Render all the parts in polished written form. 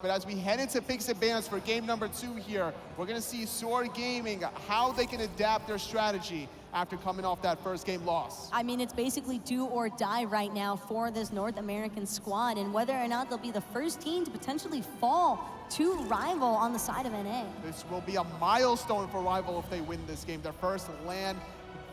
But as we head into picks and bans for game number 2 here, we're going to see Soar Gaming, how they can adapt their strategy after coming off that first game loss. I mean, it's basically do or die right now for this North American squad, and whether or not they'll be the first team to potentially fall to Rival on the side of NA. This will be a milestone for Rival if they win this game. Their first LAN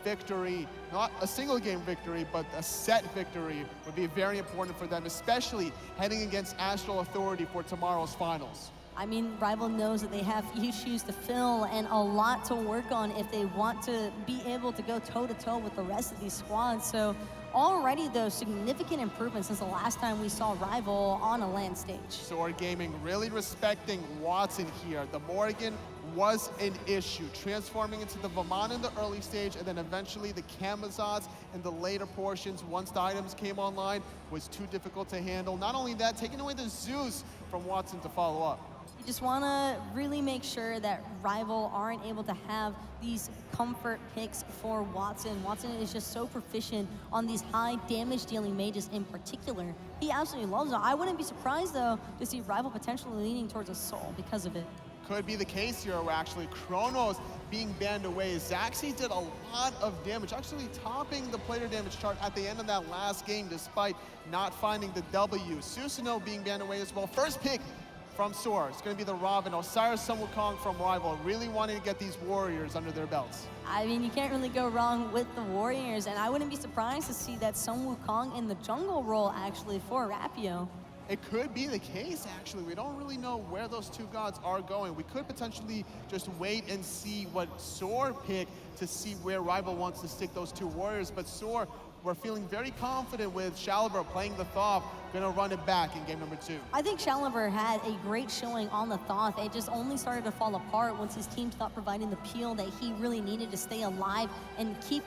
victory, not a single game victory, but a set victory would be very important for them, especially heading against Astral Authority for tomorrow's finals. I mean, Rival knows that they have huge shoes to fill and a lot to work on if they want to be able to go toe-to-toe with the rest of these squads. So already, though, significant improvement since the last time we saw Rival on a LAN stage. Soar Gaming really respecting Watson here. The Morrigan was an issue, transforming into the Vamana in the early stage, and then eventually the Camazots in the later portions, once the items came online, was too difficult to handle. Not only that, taking away the Zeus from Watson to follow up. You just want to really make sure that Rival aren't able to have these comfort picks for Watson. Watson is just so proficient on these high damage dealing mages in particular. He absolutely loves it. I wouldn't be surprised though to see Rival potentially leaning towards a Soul because of it. Could be the case here, where actually Cernunos being banned away. Zachsy did a lot of damage, actually topping the player damage chart at the end of that last game despite not finding the W. Susanoo being banned away as well. First pick from Soar, it's going to be the Ravana. Osiris and Wukong from Rival, really wanting to get these warriors under their belts. I mean, you can't really go wrong with the warriors, and I wouldn't be surprised to see that some Wukong in the jungle role actually for Rapio. It could be the case, actually. We don't really know where those two gods are going. We could potentially just wait and see what Soar pick to see where Rival wants to stick those two warriors. But Soar, we're feeling very confident with Shaliver playing the Thoth, gonna run it back in game number 2. I think Shaliver had a great showing on the Thoth. It just only started to fall apart once his team stopped providing the peel that he really needed to stay alive and keep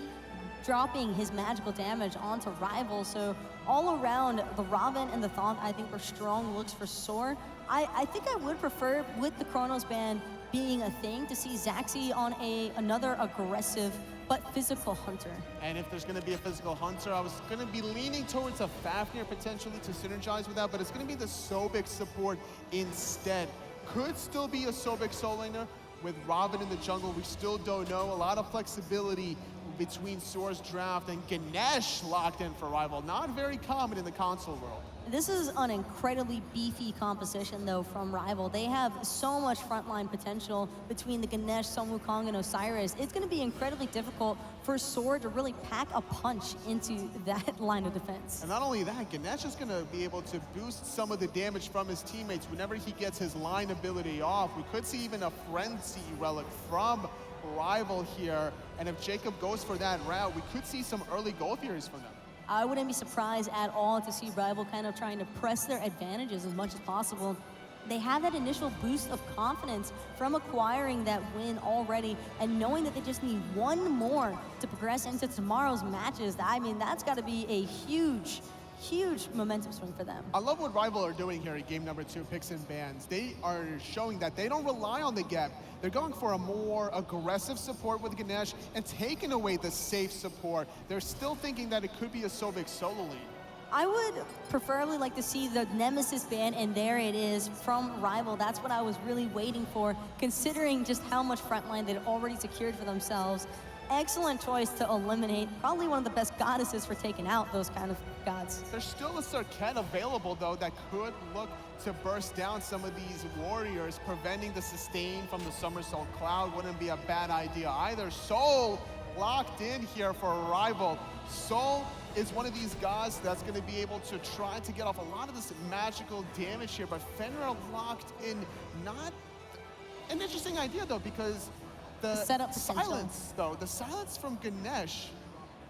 dropping his magical damage onto Rival. So all around, the Ravana and the Thoth, I think, were strong looks for Soar. I think I would prefer, with the Chronos ban being a thing, to see Zachsy on another aggressive but physical hunter. And if there's going to be a physical hunter, I was going to be leaning towards a Fafnir potentially to synergize with that, but it's going to be the Sobek support instead. Could still be a Sobek solo laner with Robin in the jungle. We still don't know. A lot of flexibility between Soar's draft, and Ganesh locked in for Rival. Not very common in the console world. This is an incredibly beefy composition, though, from Rival. They have so much frontline potential between the Ganesh, Sun Wukong, and Osiris. It's going to be incredibly difficult for Soar to really pack a punch into that line of defense. And not only that, Ganesh is going to be able to boost some of the damage from his teammates whenever he gets his line ability off. We could see even a Frenzy relic from Rival here, and if Jacob goes for that route, we could see some early gold furies from them. I wouldn't be surprised at all to see Rival kind of trying to press their advantages as much as possible. They have that initial boost of confidence from acquiring that win already and knowing that they just need one more to progress into tomorrow's matches. I mean, that's got to be a huge momentum swing for them. I love what Rival are doing here in game number 2, picks and bans. They are showing that they don't rely on the gap. They're going for a more aggressive support with Ganesh and taking away the safe support. They're still thinking that it could be a Sobek solo lead. I would preferably like to see the Nemesis ban, and there it is from Rival. That's what I was really waiting for, considering just how much frontline they'd already secured for themselves. Excellent choice to eliminate probably one of the best goddesses for taking out those kind of gods. There's still a Circuit available, though, that could look to burst down some of these warriors, preventing the sustain from the Somersault Cloud. Wouldn't be a bad idea either. Soul locked in here for a Rival. Soul is one of these gods that's going to be able to try to get off a lot of this magical damage here, but Fenrir locked in. Not an interesting idea, though, because the silence, though, the silence from Ganesh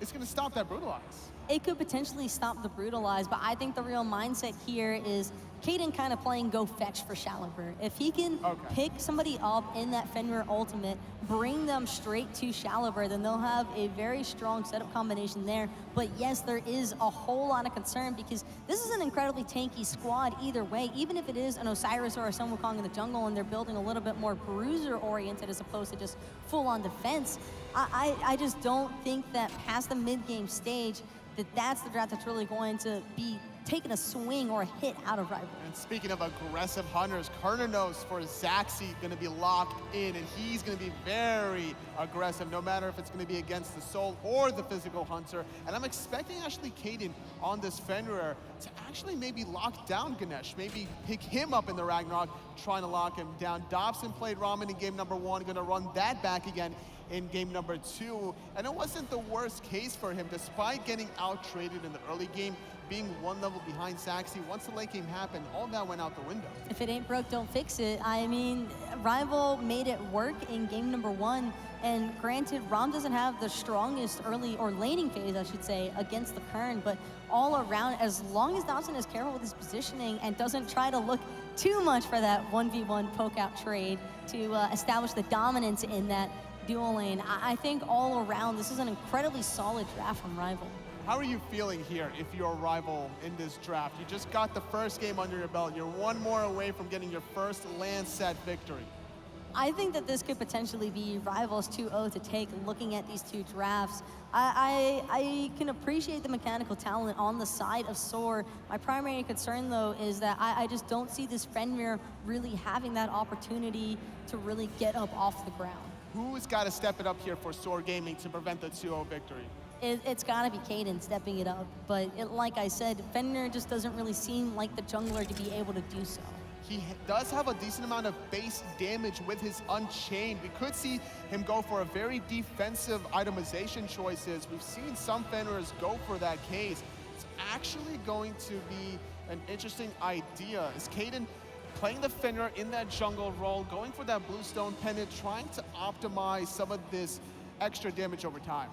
is going to stop that Brutalize. It could potentially stop the Brutalize, but I think the real mindset here is Kaedan kind of playing go fetch for Shaliver. If he can pick somebody up in that Fenrir ultimate, bring them straight to Shaliver, then they'll have a very strong setup combination there. But yes, there is a whole lot of concern because this is an incredibly tanky squad either way. Even if it is an Osiris or a Sun Wukong in the jungle and they're building a little bit more bruiser-oriented as opposed to just full-on defense, I just don't think that past the mid-game stage that's the draft that's really going to be taken a swing or a hit out of Rival. And speaking of aggressive hunters, Cernunos for Zachsy going to be locked in, and he's going to be very aggressive, no matter if it's going to be against the soul or the physical hunter. And I'm expecting actually Kaedan on this Fenrir to actually maybe lock down Ganesh, maybe pick him up in the Ragnarok, trying to lock him down. Dobson played Rama in game number 1, going to run that back again in game number 2. And it wasn't the worst case for him, despite getting out-traded in the early game, being 1 level behind Zachsy. Once the late game happened, all that went out the window. If it ain't broke, don't fix it. I mean, Rival made it work in game number 1, and granted, Ram doesn't have the strongest early, or laning phase, I should say, against the Kern, but all around, as long as Dobson is careful with his positioning and doesn't try to look too much for that 1v1 poke-out trade to establish the dominance in that dual lane, I think all around, this is an incredibly solid draft from Rival. How are you feeling here if you're a Rival in this draft? You just got the first game under your belt. You're 1 more away from getting your first land set victory. I think that this could potentially be Rival's 2-0 to take looking at these 2 drafts. I can appreciate the mechanical talent on the side of Soar. My primary concern, though, is that I just don't see this Fenrir really having that opportunity to really get up off the ground. Who's got to step it up here for Soar Gaming to prevent the 2-0 victory? It's got to be Kaedan stepping it up, but like I said, Fenrir just doesn't really seem like the jungler to be able to do so. He does have a decent amount of base damage with his Unchained. We could see him go for a very defensive itemization choices. We've seen some Fenrirs go for that case. It's actually going to be an interesting idea. Is Kaedan playing the Fenrir in that jungle role, going for that Bluestone Pendant, trying to optimize some of this extra damage over time?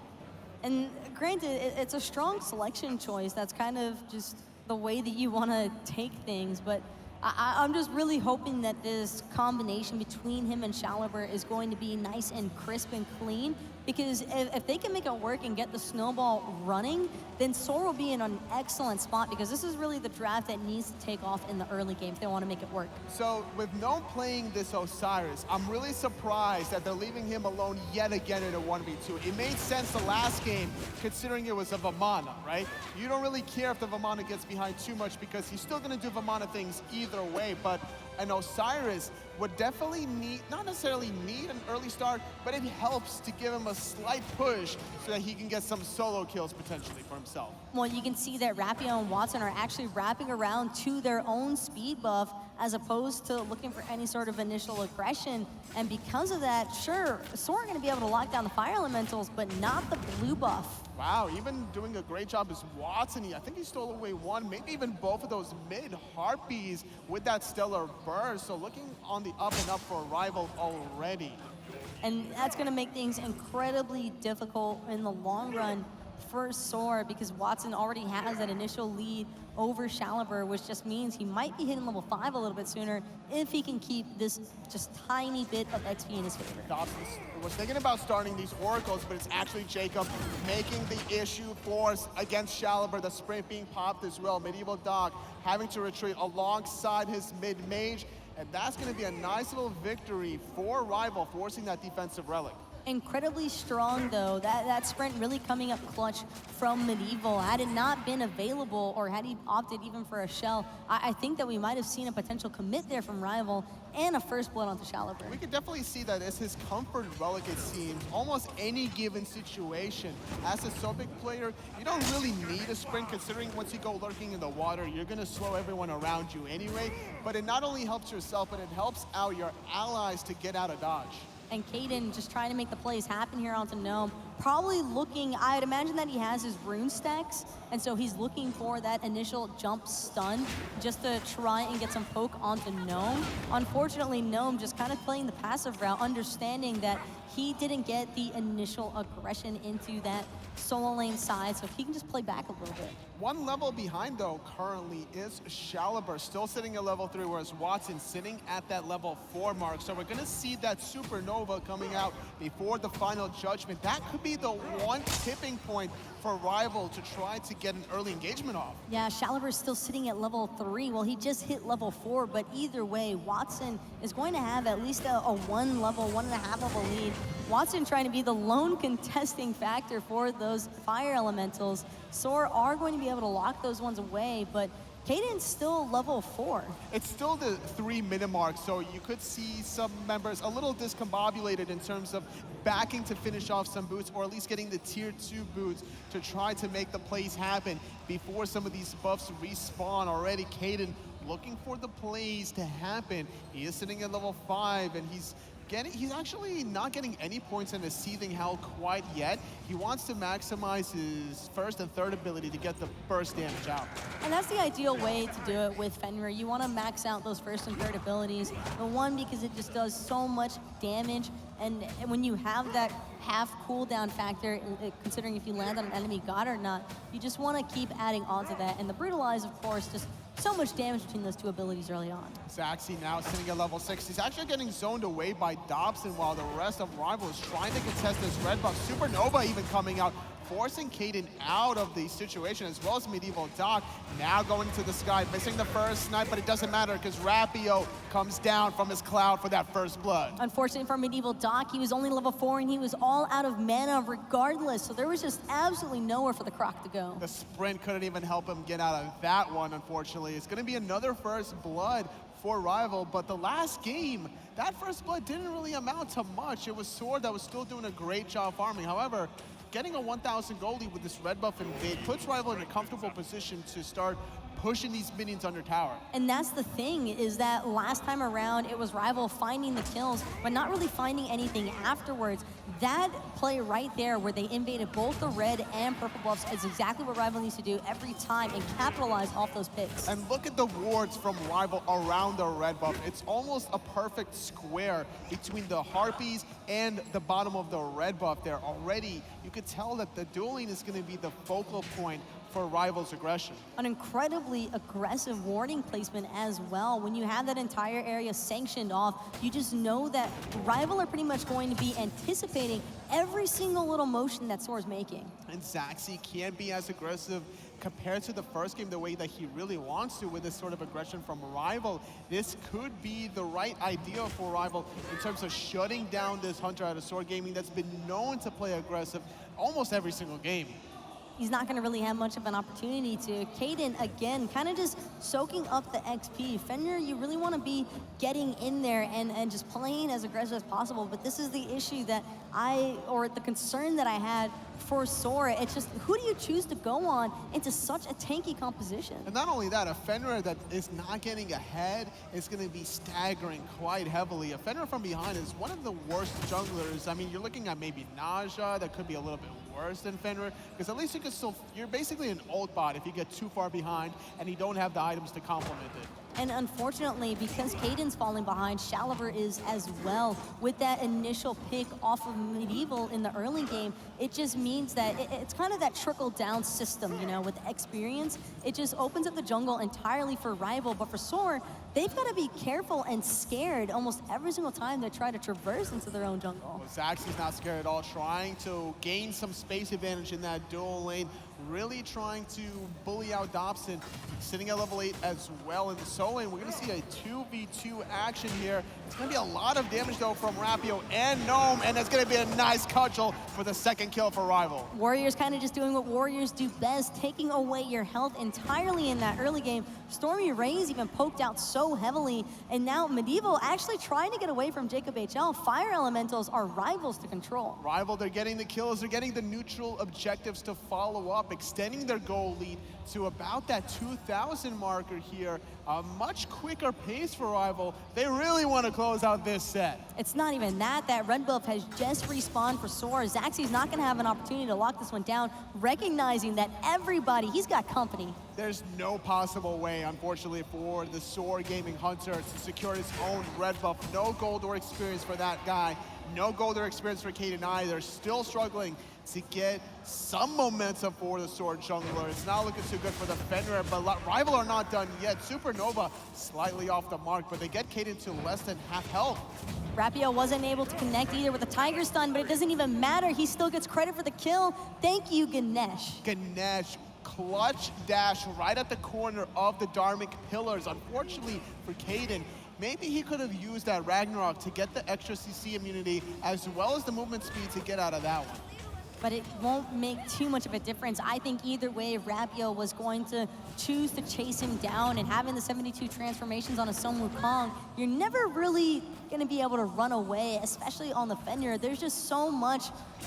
And granted, it's a strong selection choice. That's kind of just the way that you want to take things. But I'm just really hoping that this combination between him and Shaliber is going to be nice and crisp and clean. Because if they can make it work and get the snowball running, then Soar will be in an excellent spot, because this is really the draft that needs to take off in the early game if they want to make it work. So with Gnome playing this Osiris, I'm really surprised that they're leaving him alone yet again in a 1v2. It made sense the last game, considering it was a Vamana, right? You don't really care if the Vamana gets behind too much, because he's still going to do Vamana things either way. But an Osiris would definitely need, not necessarily need an early start, but it helps to give him a slight push so that he can get some solo kills potentially for himself. Well, you can see that Rapio and Watson are actually wrapping around to their own speed buff, as opposed to looking for any sort of initial aggression. And because of that, sure, Soar are going to be able to lock down the fire elementals, but not the blue buff. Wow, even doing a great job is Watson. I think he stole away 1, maybe even both of those mid Harpies with that stellar burst. So looking on the up and up for a Rival already. And that's going to make things incredibly difficult in the long run for Soar, because Watson already has that initial lead over Shaliber, which just means he might be hitting level 5 a little bit sooner if he can keep this just tiny bit of XP in his favor. Dobson was thinking about starting these Oracles, but it's actually Jacob making the issue force against Shaliber. The sprint being popped as well. themedievaldoc having to retreat alongside his mid-mage, and that's going to be a nice little victory for Rival, forcing that defensive relic. Incredibly strong, though. That sprint really coming up clutch from Medieval. Had it not been available, or had he opted even for a shell, I think that we might have seen a potential commit there from Rival and a first blood onto Shaliber. We could definitely see that as his comfort relic, it seems. Almost any given situation. As a Sobek player, you don't really need a sprint, considering once you go lurking in the water, you're going to slow everyone around you anyway. But it not only helps yourself, but it helps out your allies to get out of dodge. And Kaedan just trying to make the plays happen here onto Gnome. Probably looking, I'd imagine that he has his rune stacks, and so he's looking for that initial jump stun just to try and get some poke onto Gnome. Unfortunately, Gnome just kind of playing the passive route, understanding that he didn't get the initial aggression into that solo lane side, so if he can just play back a little bit. 1 level behind, though, currently is Shaliber, still sitting at level 3, whereas Watson sitting at that level 4 mark. So we're going to see that supernova coming out before the final judgment. That could be the one tipping point for Rival to try to get an early engagement off. Yeah, Shaliber's still sitting at level 3. Well, he just hit level 4, but either way, Watson is going to have at least a 1 level, 1.5 level lead. Watson trying to be the lone contesting factor for those fire elementals. Soar are going to be able to lock those ones away, but Kaedan's still level 4. It's still the 3-minute mark, so you could see some members a little discombobulated in terms of backing to finish off some boots, or at least getting the tier 2 boots to try to make the plays happen before some of these buffs respawn. Already Kaedan looking for the plays to happen. He is sitting at level 5, and he's actually not getting any points in the Seething Hell quite yet. He wants to maximize his first and third ability to get the burst damage out. And that's the ideal way to do it with Fenrir. You want to max out those first and third abilities. The one, because it just does so much damage, and when you have that half cooldown factor, considering if you land on an enemy god or not, you just want to keep adding on to that. And the Brutalize, of course, just so much damage between those two abilities early on. Zachsy now sitting at level 6. He's actually getting zoned away by Dobson while the rest of Rival is trying to contest this red buff. Supernova even coming out, forcing Kaedan out of the situation, as well as themedievaldoc. Now going to the sky, missing the first snipe, but it doesn't matter because Rapio comes down from his cloud for that first blood. Unfortunately for themedievaldoc, he was only level 4 and he was all out of mana regardless, so there was just absolutely nowhere for the Croc to go. The sprint couldn't even help him get out of that one, unfortunately. It's going to be another first blood for Rival, but the last game, that first blood didn't really amount to much. It was Sword that was still doing a great job farming. However, getting a 1,000 goldie with this red buff invade puts Rival in a comfortable position to start pushing these minions under tower. And that's the thing, is that last time around, it was Rival finding the kills, but not really finding anything afterwards. That play right there, where they invaded both the red and purple buffs, is exactly what Rival needs to do every time and capitalize off those picks. And look at the wards from Rival around the red buff. It's almost a perfect square between the harpies and the bottom of the red buff there. Already, you could tell that the dueling is going to be the focal point for Rival's aggression. An incredibly aggressive warding placement as well. When you have that entire area sanctioned off, you just know that Rival are pretty much going to be anticipating every single little motion that Soar's making. And Zachsy can't be as aggressive compared to the first game the way that he really wants to with this sort of aggression from Rival. This could be the right idea for Rival in terms of shutting down this Hunter out of Soar Gaming that's been known to play aggressive almost every single game. He's not going to really have much of an opportunity to. Kaedan, again, kind of just soaking up the XP. Fenrir, you really want to be getting in there and just playing as aggressive as possible, but this is the issue that the concern that I had for Soar. It's just, who do you choose to go on into such a tanky composition? And not only that, a Fenrir that is not getting ahead is going to be staggering quite heavily. A Fenrir from behind is one of the worst junglers. I mean, you're looking at maybe Naja, that could be a little bit worse than Fenrir, because at least you can still, you're basically an ult bot if you get too far behind and you don't have the items to complement it. And unfortunately, because Kaedan's falling behind, Shalaver is as well. With that initial pick off of Medieval in the early game, it just means that it's kind of that trickle-down system, you know, with experience. It just opens up the jungle entirely for Rival, but for Soar, they've got to be careful and scared almost every single time they try to traverse into their own jungle. Well, Zachsy's not scared at all, trying to gain some space advantage in that dual lane, really trying to bully out Dobson, sitting at level 8 as well in the solo lane. We're going to see a 2v2 action here. It's going to be a lot of damage, though, from Rapio and Gnome, and it's going to be a nice cudgel for the second kill for Rival. Warriors kind of just doing what Warriors do best, taking away your health entirely in that early game. StormyRays even poked out so heavily, and now Medieval actually trying to get away from JacobHL. Fire Elementals are Rivals to control. Rival, they're getting the kills, they're getting the neutral objectives to follow up, extending their goal lead to about that 2,000 marker here. A much quicker pace for Rival. They really want to close out this set. It's not even that. That red buff has just respawned for Soar. Zachsy's not going to have an opportunity to lock this one down, recognizing that everybody, he's got company. There's no possible way, unfortunately, for the Soar Gaming Hunter to secure his own red buff. No gold or experience for that guy. No gold or experience for Kaedan either. Still struggling to get some momentum for the Sword jungler. It's not looking too good for the Fenrir, but Rival are not done yet. Supernova slightly off the mark, but they get Kaedan to less than half health. Rapio wasn't able to connect either with the Tiger Stun, but it doesn't even matter. He still gets credit for the kill. Thank you, Ganesh. Ganesh, clutch dash right at the corner of the Dharmic pillars. Unfortunately for Kaedan, maybe he could have used that Ragnarok to get the extra CC immunity as well as the movement speed to get out of that one. but it won't make too much of a difference. I think either way, Rapio was going to choose to chase him down, and having the 72 transformations on a Wukong, you're never really going to be able to run away, especially on the Fenrir. There's just so much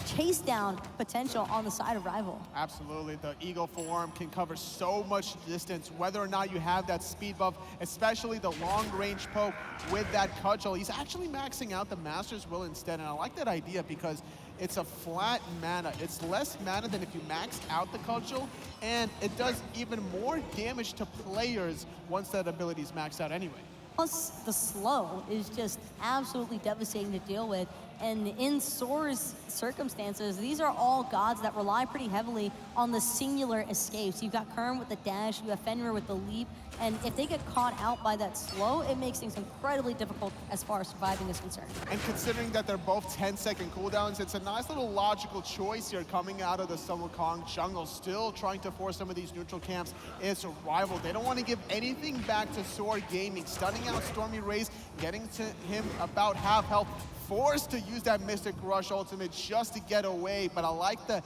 chase down potential on the side of Rival. Absolutely, the Eagle form can cover so much distance, whether or not you have that speed buff, especially the long range poke with that cudgel. He's actually maxing out the Master's Will instead, and I like that idea because it's a flat mana. It's less mana than if you max out the cudgel, and it does even more damage to players once that ability is maxed out anyway. Plus, the slow is just absolutely devastating to deal with. And in Soar's circumstances, these are all gods that rely pretty heavily on the singular escapes. You've got Kern with the dash, you have Fenrir with the leap, and if they get caught out by that slow, it makes things incredibly difficult as far as surviving is concerned. And considering that they're both 10-second cooldowns, it's a nice little logical choice here coming out of the Wukong jungle, still trying to force some of these neutral camps. It's a Rival. They don't want to give anything back to Soar Gaming, stunning out StormyRays, getting to him about half health, forced to use that Mystic Rush ultimate just to get away, but I like the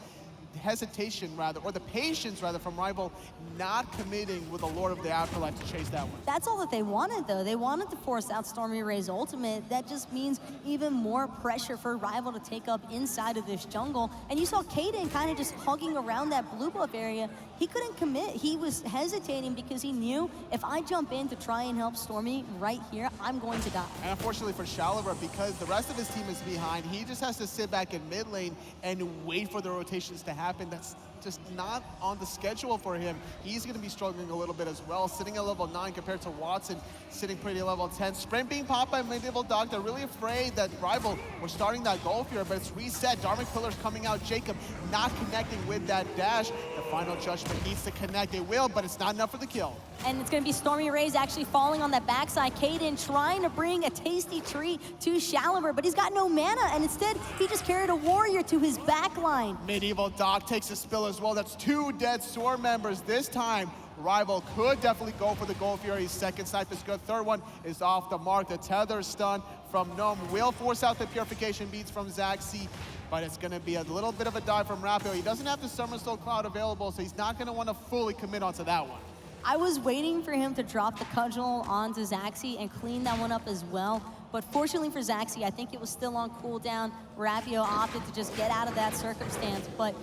hesitation rather, or the patience rather, from Rival not committing with the Lord of the Afterlife to chase that one. That's all that they wanted though. They wanted to force out StormyRays ultimate. That just means even more pressure for Rival to take up inside of this jungle. And you saw Kaedan kind of just hugging around that blue buff area. He couldn't commit. He was hesitating because he knew if I jump in to try and help Stormy right here, I'm going to die. And unfortunately for Shalibur, because the rest of his team is behind, he just has to sit back in mid lane and wait for the rotations to happen. That's just not on the schedule for him. He's going to be struggling a little bit as well, sitting at level 9 compared to Watson sitting pretty at level 10. Sprint being popped by themedievaldoc. They're really afraid that Rival were starting that goal here, but it's reset. Dharmic Pillar's coming out. Jacob not connecting with that dash. The final judgment needs to connect. It will, but it's not enough for the kill. And it's going to be StormyRays actually falling on that backside. Kaedan trying to bring a tasty treat to Shalibur, but he's got no mana, and instead he just carried a warrior to his back line. themedievaldoc takes a spill as well. That's 2 dead Soar members. This time, Rival could definitely go for the Gold Fury. Second snipe is good. Third one is off the mark. The tether stun from Gnome will force out the Purification Beads from Zachsy, but it's going to be a little bit of a dive from Rapio. He doesn't have the Summersault Cloud available, so he's not going to want to fully commit onto that one. I was waiting for him to drop the cudgel onto Zachsy and clean that one up as well. But fortunately for Zachsy, I think it was still on cooldown. Rapio opted to just get out of that circumstance. But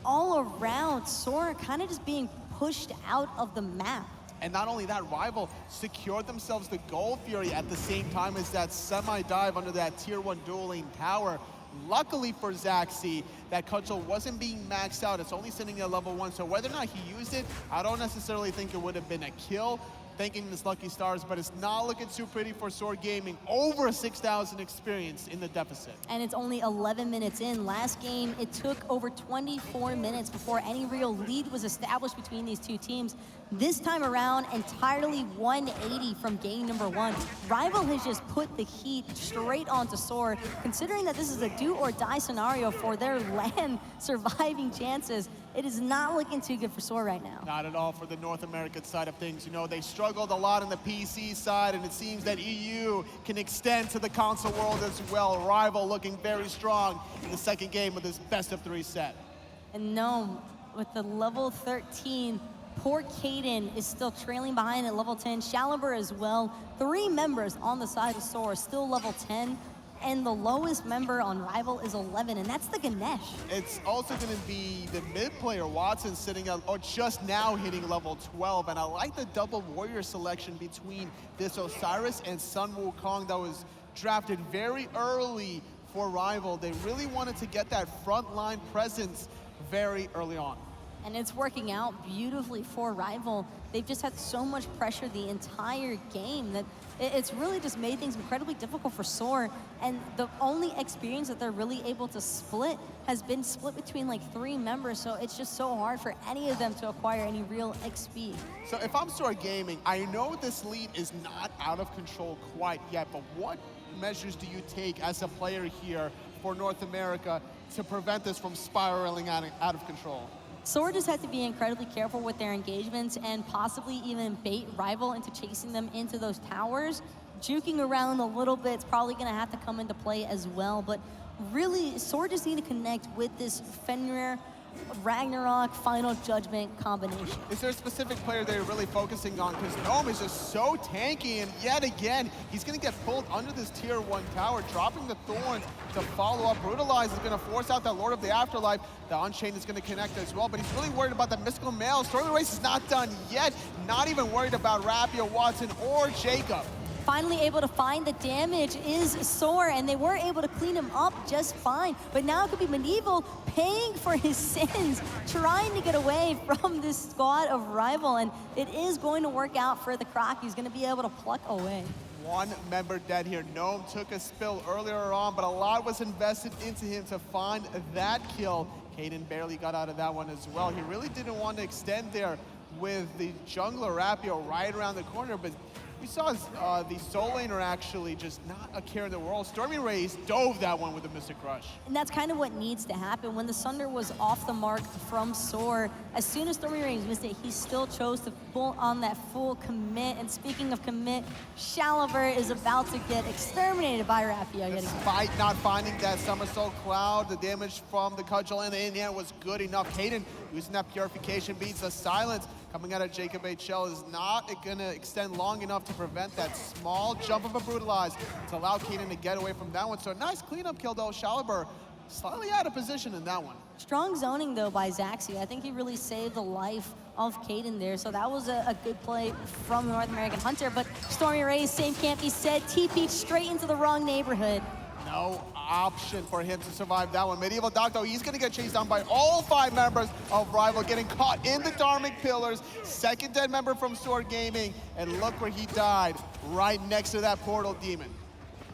all around, Soar kind of just being pushed out of the map. And not only that, Rival secured themselves the Gold Fury at the same time as that semi-dive under that tier 1 dueling tower. Luckily for Zachsy, that cudgel wasn't being maxed out. It's only sitting at level 1, so whether or not he used it, I don't necessarily think it would have been a kill. Thanking his lucky stars, but it's not looking too pretty for Soar Gaming. Over 6,000 experience in the deficit. And it's only 11 minutes in. Last game, it took over 24 minutes before any real lead was established between these two teams. This time around, entirely 180 from game number 1. Rival has just put the heat straight onto Soar, considering that this is a do or die scenario for their land surviving chances. It is not looking too good for Soar right now. Not at all for the North American side of things. You know, they struggled a lot on the PC side, and it seems that EU can extend to the console world as well. Rival looking very strong in the second game of this best-of-3 set. And Gnome, with the level 13, poor Kaedan is still trailing behind at level 10. Shalibur as well. 3 members on the side of Soar still level 10. And the lowest member on Rival is 11, and that's the Ganehsa. It's also going to be the mid player, Watson, sitting at, or just now hitting level 12. And I like the double warrior selection between this Osiris and Sun Wukong that was drafted very early for Rival. They really wanted to get that frontline presence very early on. And it's working out beautifully for Rival. They've just had so much pressure the entire game that it's really just made things incredibly difficult for Soar. And the only experience that they're really able to split has been split between like 3 members. So it's just so hard for any of them to acquire any real XP. So if I'm Soar Gaming, I know this lead is not out of control quite yet, but what measures do you take as a player here for North America to prevent this from spiraling out of control? Soar just had to be incredibly careful with their engagements and possibly even bait Rival into chasing them into those towers. Juking around a little bit is probably going to have to come into play as well, but really, Soar just need to connect with this Fenrir Ragnarok Final Judgment combination. Is there a specific player they're really focusing on? Because Gnome is just so tanky, and yet again, he's going to get pulled under this tier 1 tower, dropping the Thorns to follow up. Brutalize is going to force out that Lord of the Afterlife. The Unchained is going to connect as well, but he's really worried about the Mystical Male. StormyRays is not done yet. Not even worried about Rapio, Watson, or Jacob. Finally able to find the damage is Soar, and they were able to clean him up just fine. But now it could be Medieval paying for his sins, trying to get away from this squad of Rival, and it is going to work out for the Croc. He's going to be able to pluck away. 1 member dead here. Gnome took a spill earlier on, but a lot was invested into him to find that kill. Kaedan barely got out of that one as well. He really didn't want to extend there with the jungler Rapio right around the corner, but we saw the Soul Laner actually just not a care in the world. StormyRays dove that one with a Mystic Rush. And that's kind of what needs to happen. When the Sunder was off the mark from Soar, as soon as StormyRays missed it, he still chose to pull on that full commit. And speaking of commit, Shalaver is about to get exterminated by Rapio. Despite not finding that Somersault Cloud, the damage from the Cudgel in the end was good enough. Kaedan using that Purification beats the silence. Coming out of JacobHL is not going to extend long enough to prevent that small jump of a Brutalize to allow Kaedan to get away from that one. So a nice cleanup kill though. Shalaver slightly out of position in that one. Strong zoning though by Zachsy. I think he really saved the life of Kaedan there. So that was a good play from North American Hunter. But StormyRays, same can't be said. TP'd straight into the wrong neighborhood. No option for him to survive that one. Medievaldoc, though, he's going to get chased down by all 5 members of Rival, getting caught in the Dharmic Pillars. Second dead member from Soar Gaming, and look where he died, right next to that Portal Demon.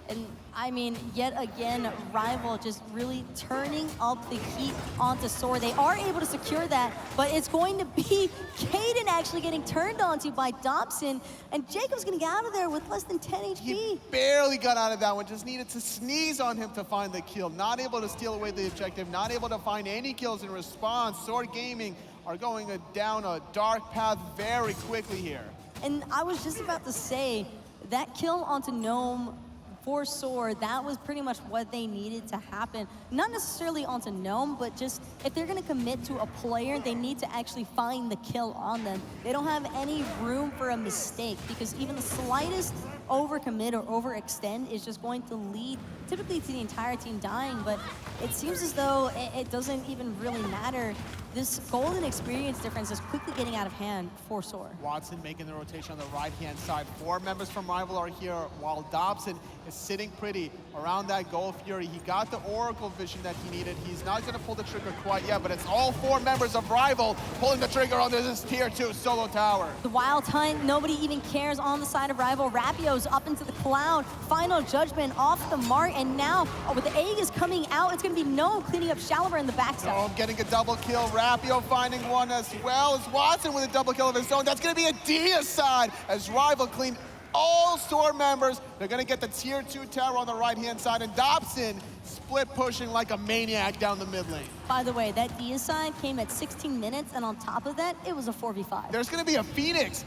And I mean, yet again, Rival just really turning up the heat onto Soar. They are able to secure that, but it's going to be Kaedan actually getting turned onto by Dobson, and Jacob's gonna get out of there with less than 10 HP. He barely got out of that one, just needed to sneeze on him to find the kill. Not able to steal away the objective, not able to find any kills in response. Soar Gaming are going down a dark path very quickly here. And I was just about to say, that kill onto Gnome for Soar, that was pretty much what they needed to happen. Not necessarily onto Gnome, but just if they're gonna commit to a player, they need to actually find the kill on them. They don't have any room for a mistake, because even the slightest overcommit or overextend is just going to lead typically to the entire team dying, but it seems as though it doesn't even really matter. This golden experience difference is quickly getting out of hand for Soar. Watson making the rotation on the right-hand side. 4 members from Rival are here, while Dobson is sitting pretty around that Gold Fury. He got the Oracle vision that he needed. He's not going to pull the trigger quite yet, but it's all 4 members of Rival pulling the trigger on this tier 2 solo tower. The Wild Hunt, nobody even cares on the side of Rival. Rapio's up into the cloud. Final Judgment off the mark, and now with the Aegis coming out, it's going to be Gnome cleaning up Shalaver in the backside. Gnome getting a double kill. Rapio finding one as well as Watson with a double kill of his own. That's going to be a deicide as Rival cleaned all Soar members. They're going to get the tier 2 tower on the right-hand side, and Dobson split pushing like a maniac down the mid lane. By the way, that deicide came at 16 minutes, and on top of that, it was a 4v5. There's going to be a Phoenix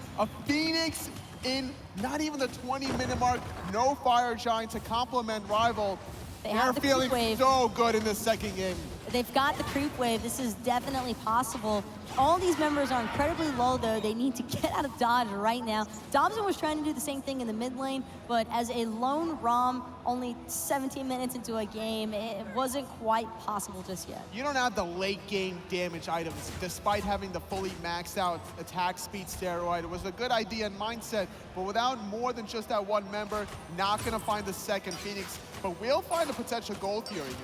in not even the 20-minute mark. No Fire Giant to complement Rival. They're feeling so good in this second game. They've got the creep wave. This is definitely possible. All these members are incredibly low, though. They need to get out of dodge right now. Dobson was trying to do the same thing in the mid lane, but as a lone Rom, only 17 minutes into a game, it wasn't quite possible just yet. You don't have the late game damage items, despite having the fully maxed out attack speed steroid. It was a good idea and mindset, but without more than just that 1 member, not gonna find the second Phoenix, but we'll find a potential Gold Fury here.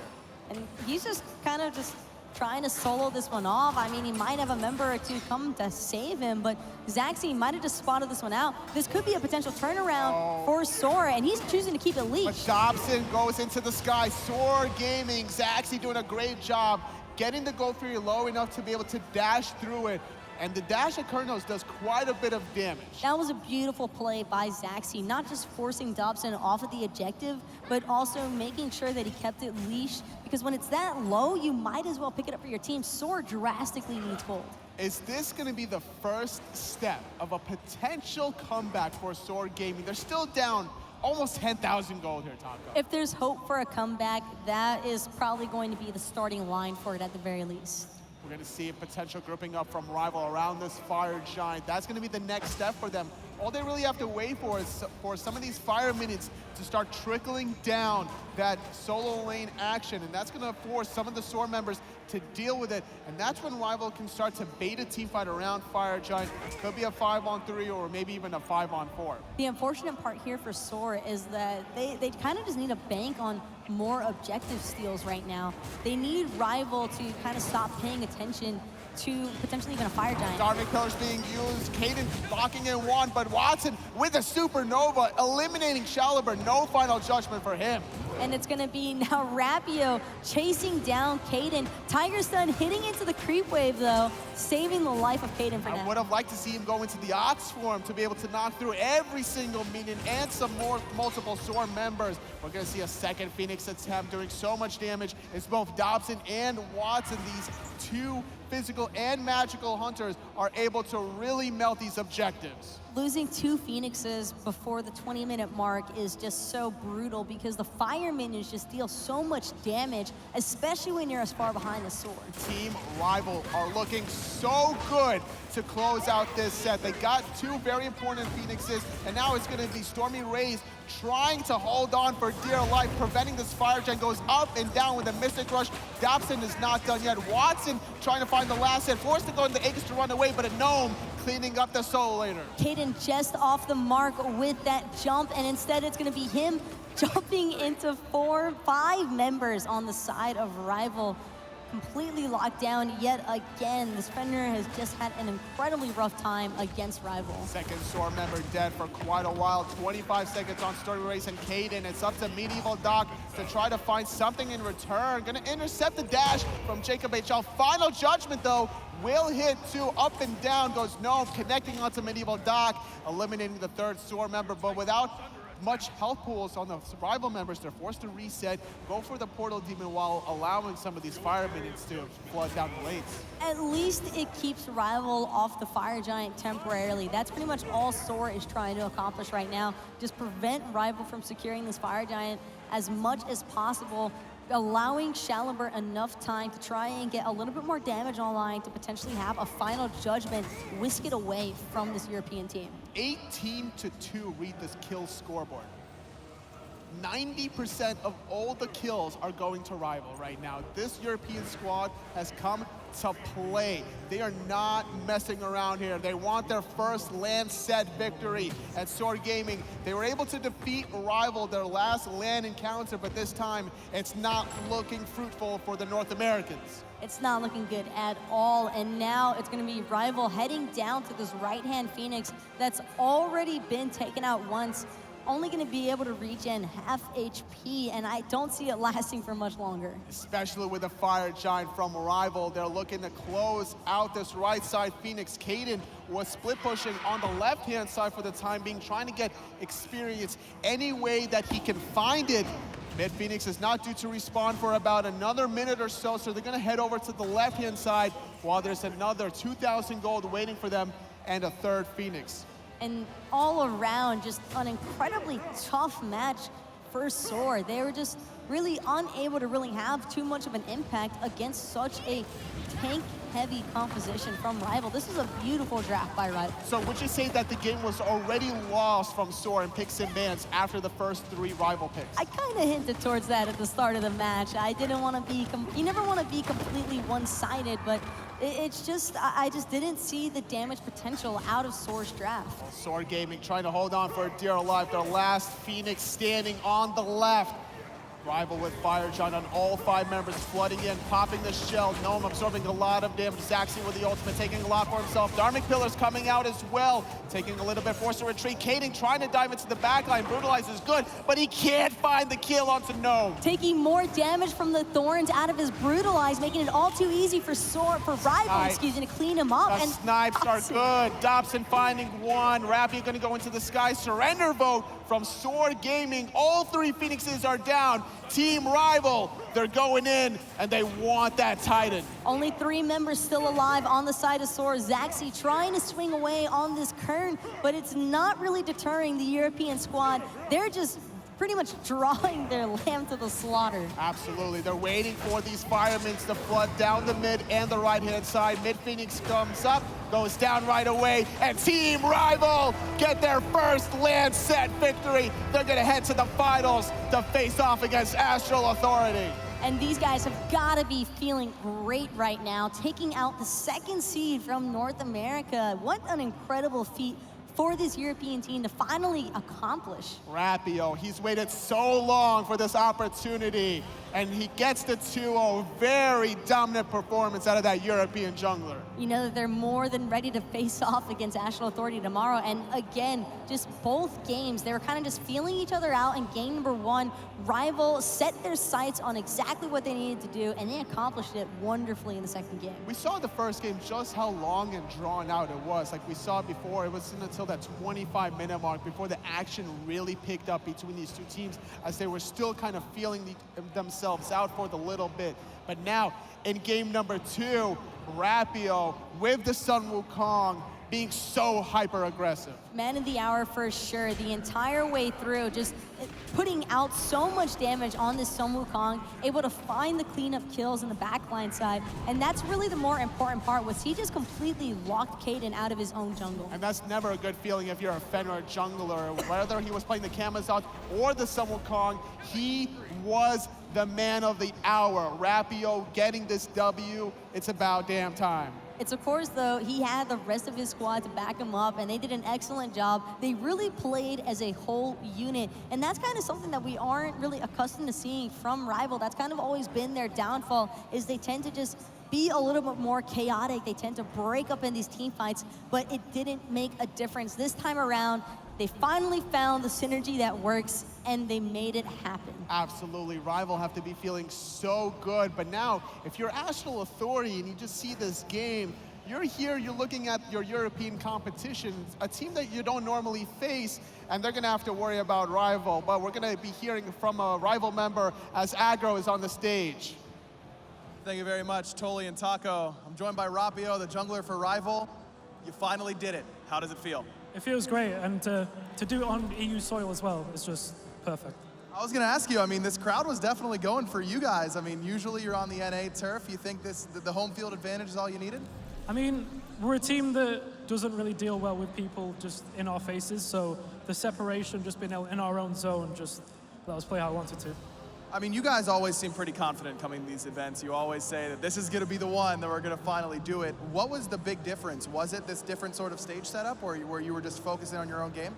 And he's just kind of just trying to solo this one off. I mean, he might have a member or 2 come to save him, but Zachsy might have just spotted this one out. This could be a potential turnaround for Soar, and he's choosing to keep it leashed. But Dobson goes into the sky. Soar Gaming, Zachsy doing a great job getting the Gold Fury low enough to be able to dash through it. And the dash at Cernunos does quite a bit of damage. That was a beautiful play by Zachsy, not just forcing Dobson off of the objective, but also making sure that he kept it leashed, because when it's that low, you might as well pick it up for your team. Soar drastically needs gold. Is this going to be the first step of a potential comeback for Soar Gaming? They're still down almost 10,000 gold here, Taco. If there's hope for a comeback, that is probably going to be the starting line for it at the very least. We're going to see a potential grouping up from Rival around this Fire Giant. That's going to be the next step for them. All they really have to wait for is for some of these fire minions to start trickling down that solo lane action, and that's going to force some of the Soar members to deal with it, and that's when Rival can start to bait a teamfight around Fire Giant. Could be a 5-on-3 or maybe even a 5-on-4. The unfortunate part here for Soar is that they kind of just need to bank on more objective steals right now. They need Rival to kind of stop paying attention to potentially even a Fire Giant. Dark Pillars being used, Kaedan locking in one, but Watson with a supernova, eliminating Shaliber. No final judgment for him. And it's gonna be now Rapio chasing down Kaedan. Tiger Stun hitting into the creep wave though, saving the life of Kaedan for now. I would have liked to see him go into the Ox form to be able to knock through every single minion and some more multiple Soar members. We're gonna see a second Phoenix attempt doing so much damage. It's both Dobson and Watson. These two physical and magical hunters are able to really melt these objectives. Losing 2 Phoenixes before the 20-minute mark is just so brutal because the fire minions just deal so much damage, especially when you're as far behind as Soar. Team Rival are looking so good to close out this set. They got 2 very important Phoenixes, and now it's going to be StormyRays trying to hold on for dear life, preventing this Fire Giant. Goes up and down with a Mystic Rush. Dobson is not done yet. Watson trying to find the last hit, forced to go in the Aegis to run away, but a Gnome cleaning up the solo laner. Kaedan just off the mark with that jump, and instead it's going to be him jumping into 4-5 members on the side of Rival. Completely locked down yet again. This Fenrir has just had an incredibly rough time against Rival. Second Soar member dead for quite a while. 25 seconds on StormyRays and Kaedan. It's up to themedievaldoc to try to find something in return. Gonna intercept the dash from JacobHL. Final judgment though will hit 2 up and down. Goes Gnome connecting onto themedievaldoc, eliminating the third Soar member, but without much health pools on the Rival members, they're forced to reset, go for the Portal Demon while allowing some of these fire minions to flood down the lanes. At least it keeps Rival off the Fire Giant temporarily. That's pretty much all Soar is trying to accomplish right now. Just prevent Rival from securing this Fire Giant as much as possible, allowing Shaliber enough time to try and get a little bit more damage online to potentially have a final judgment whisk it away from this European team. 18-2 read this kill scoreboard. 90% of all the kills are going to Rival right now. This European squad has come to play. They are not messing around here. They want their first LAN set victory at Soar Gaming. They were able to defeat Rival their last LAN encounter, but this time it's not looking fruitful for the North Americans. It's not looking good at all, and now it's going to be Rival heading down to this right-hand Phoenix that's already been taken out once, only going to be able to regen half HP, and I don't see it lasting for much longer. Especially with a Fire Giant from Rival. They're looking to close out this right side Phoenix. Kaedan was split pushing on the left-hand side for the time being, trying to get experience any way that he can find it. Mid Phoenix is not due to respawn for about another minute or so, so they're going to head over to the left-hand side while there's another 2,000 gold waiting for them and a third Phoenix. And all around, just an incredibly tough match for Soar. They were just really unable to really have too much of an impact against such a tank-heavy composition from Rival. This is a beautiful draft by Rival. So would you say that the game was already lost from Soar in picks and bans after the first 3 Rival picks? I kind of hinted towards that at the start of the match. I didn't want to be, you never want to be completely one-sided, but it's just, I just didn't see the damage potential out of Soar's draft. Well, Soar Gaming trying to hold on for dear life. Their last Phoenix standing on the left. Rival with Fire Giant on all 5 members, flooding in, popping the shell. Gnome absorbing a lot of damage. Zachsy with the ultimate, taking a lot for himself. Dark Pillars coming out as well, taking a little bit, forced to retreat. Kaedan trying to dive into the backline. Brutalize is good, but he can't find the kill onto Gnome. Taking more damage from the Thorns out of his Brutalize, making it all too easy for Rival, excuse me, to clean him up. The and snipes are good. Dobson finding one. Rapio going to go into the sky. Surrender vote from Soar Gaming. All 3 Phoenixes are down. Team Rival, they're going in and they want that Titan. Only 3 members still alive on the side of Soar. Zachsy trying to swing away on this Kern, but it's not really deterring the European squad. They're just pretty much drawing their lamb to the slaughter. Absolutely, they're waiting for these firemen to flood down the mid and the right-hand side. Mid Phoenix comes up, goes down right away, and Team Rival get their first land set victory. They're gonna head to the finals to face off against Astral Authority. And these guys have got to be feeling great right now, taking out the 2nd seed from North America. What an incredible feat for this European team to finally accomplish. Rapio, he's waited so long for this opportunity, and he gets the 2-0. Very dominant performance out of that European jungler. You know that they're more than ready to face off against Astral Authority tomorrow, and again, just both games, they were kind of just feeling each other out. In game number 1, Rival set their sights on exactly what they needed to do, and they accomplished it wonderfully in the 2nd game. We saw in the first game just how long and drawn out it was. Like we saw before, it wasn't until that 25-minute mark before the action really picked up between these two teams, as they were still kind of feeling themselves out for the little bit. But now, in game number 2, Rapio with the Sun Wukong being so hyper-aggressive. Man of the hour for sure, the entire way through, just putting out so much damage on this Sun Wukong, able to find the cleanup kills in the backline side, and that's really the more important part, was he just completely locked Kaedan out of his own jungle. And that's never a good feeling if you're a Fenrir jungler, whether he was playing the Camazotz or the Sun Wukong, he was the man of the hour. Rapio getting this W, it's about damn time. It's of course, though, he had the rest of his squad to back him up, and they did an excellent job. They really played as a whole unit, and that's kind of something that we aren't really accustomed to seeing from Rival. That's kind of always been their downfall, is they tend to just be a little bit more chaotic. They tend to break up in these team fights, but it didn't make a difference. This time around, they finally found the synergy that works, and they made it happen. Absolutely, Rival have to be feeling so good, but now, if you're Astral Authority and you just see this game, you're here, you're looking at your European competition, a team that you don't normally face, and they're gonna have to worry about Rival, but we're gonna be hearing from a Rival member as Aggro is on the stage. Thank you very much, Toli and Taco. I'm joined by Rapio, the jungler for Rival. You finally did it. How does it feel? It feels great, and to do it on EU soil as well is just perfect. I was going to ask you, I mean, this crowd was definitely going for you guys. I mean, usually you're on the NA turf. You think the home field advantage is all you needed? I mean, we're a team that doesn't really deal well with people just in our faces, so the separation, just being in our own zone, just let us play how I wanted to. I mean, you guys always seem pretty confident coming to these events. You always say that this is going to be the one that we're going to finally do it. What was the big difference? Was it this different sort of stage setup, or where you were just focusing on your own game?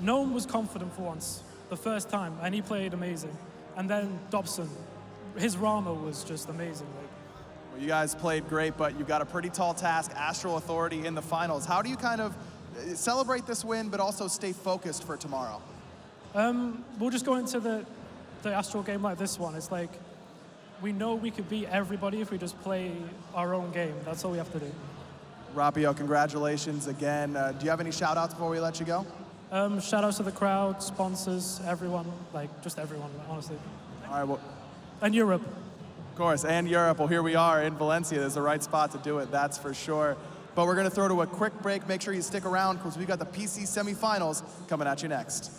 Gnome was confident for once, the first time, and he played amazing. And then Dobson, his Rama was just amazing. Well, you guys played great, but you've got a pretty tall task, Astral Authority in the finals. How do you kind of celebrate this win, but also stay focused for tomorrow? We'll just go into the Astral game like this one. It's like, we know we could beat everybody if we just play our own game. That's all we have to do. Rapio, congratulations again. Do you have any shout outs before we let you go? Shout outs to the crowd, sponsors, everyone, like just everyone, honestly. All right, well. And Europe. Of course, and Europe. Well, here we are in Valencia. There's the right spot to do it, that's for sure. But we're going to throw to a quick break. Make sure you stick around because we've got the PC semifinals coming at you next.